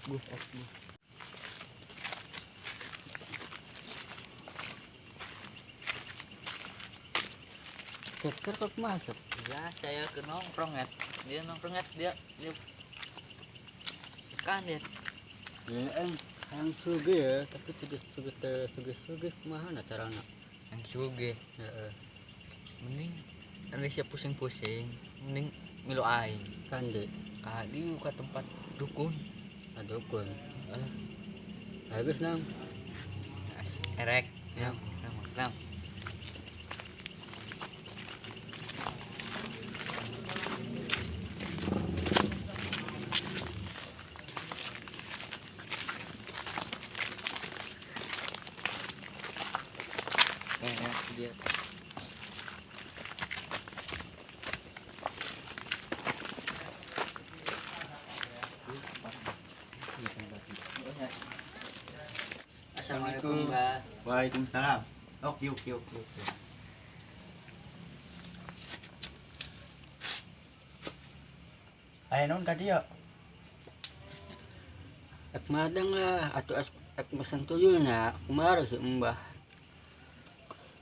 Gus, Gus. Keker kok masuk. Ya saya ke nongkrong ya. Dia nongkrong ya dia kan dia. Ya yang suge ya, tapi suge kumaha carana. Yang suge. Heeh. Mending Indonesia pusing-pusing, mending milu aing. Kan deh, Kali ke tempat dukun. dukun. Bagus nang. Erek. Ya. Nam. Dia Assalamualaikum, Mbak. Waalaikumsalam. Yuk. Ayo non tadi ya. Ek madang lah, atau ek mesan tuyulnya, kumaha si Mbah.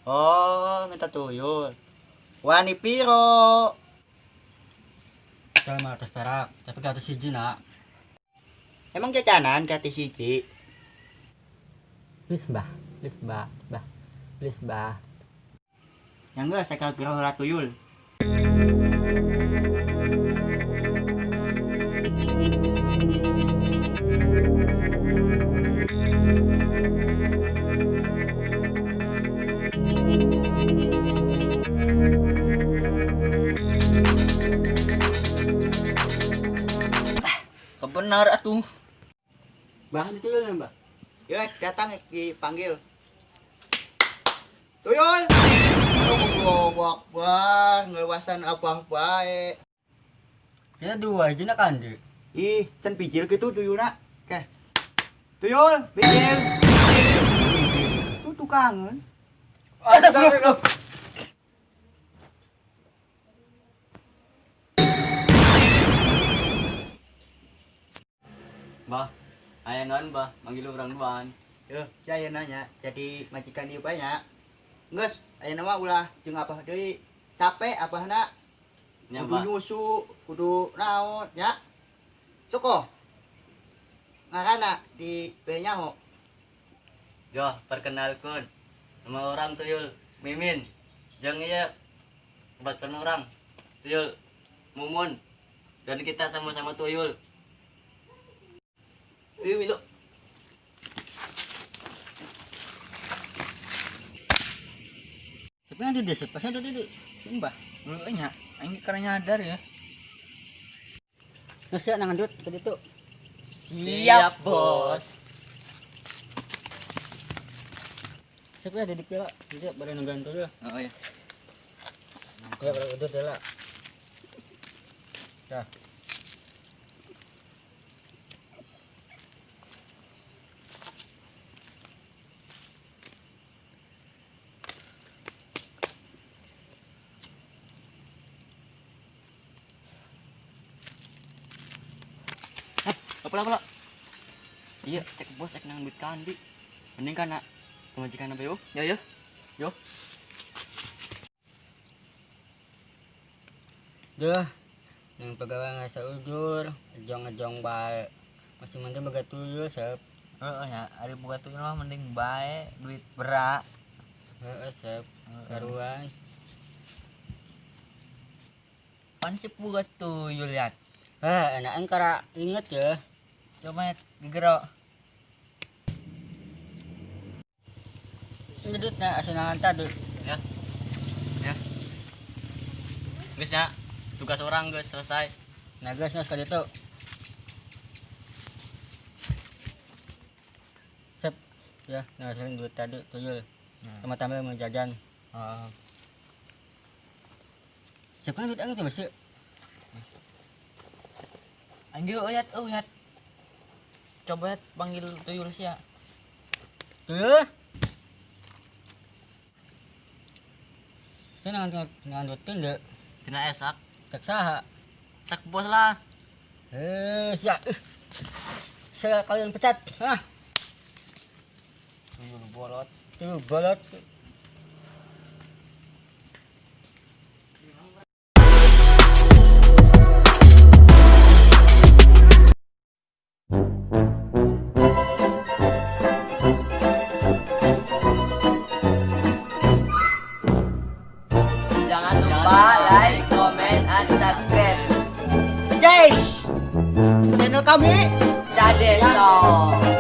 Oh, minta tuyul. Wani piro? Kalau mah terserak, tapi kata siji nak. Emang jajanan kati siji? Please Mbah. Please Mbah. Yang enggak sekal piro heula tuyul. kebenar atuh. Mbah dituyulnya Mbah. Ya, datang dipanggil. Tuyul. Allahu Akbar, ngewasan apa bae. Ya dua aja nak kandi. Ih, can pijil gitu tuyulna. Keh. Tuyul, pijil. Tuh tukangan. Ada belum? Bah, aya naon bah, manggil urang duaan. Yo, saya nanya, jadi majikan ieu banyak. Geus, aya nama ulah jeung apa deui? Capek apahna? Nya Kudu bah. nyusu, kudu naon nya? Soko. Ngaranna di benyaho. Yo, perkenalkan. Nama orang tuyul Mimin. Jeung ieu buatkan orang tuyul Mumun. Dan kita sama-sama tuyul. Ieu milu. Tapi nanti desa pas ada di Mbah. Lu nya, aing karena nyadar ya. Nasi nang ndut ke ditu. Siap, Bos. Tapi ada di pila, tidak bare nungguan tuh ya. Oh iya. Ya kalau udah lah. Dah. Apa? Iya, cek bos cek nang duit kandi. Mending kana pemajikan apa yo? Yo. Dah. Yang pegawai ngasa ujur, ejong bae. Masih mantep baga tuyul sep. Heeh ya, ari boga tuyul mah mending bae duit berak. Heeh sep. Karuan. Pan sih boga tuyul ya. Enak engkara inget ya. Coba gegero. Ngedut na asinangan tadi. Ya. Geus ya. Tugas orang geus selesai. Nagas nas ka ditu. Sep. Ya, ngasilin duit tadi tuyul. Sama tambah mau jajan. Heeh. Sep kan duit angin masih. Anggil oyat. Coba panggil tuyul sia. Tuyul. Saya ngandutin deh. Tina esak. Cek saha. Cek bos lah. Sia. saya kalian pecat. Hah, Tuyul bolot. tuh bolot. Jangan lupa like, comment, and subscribe. Guys, channel kami Cadeso.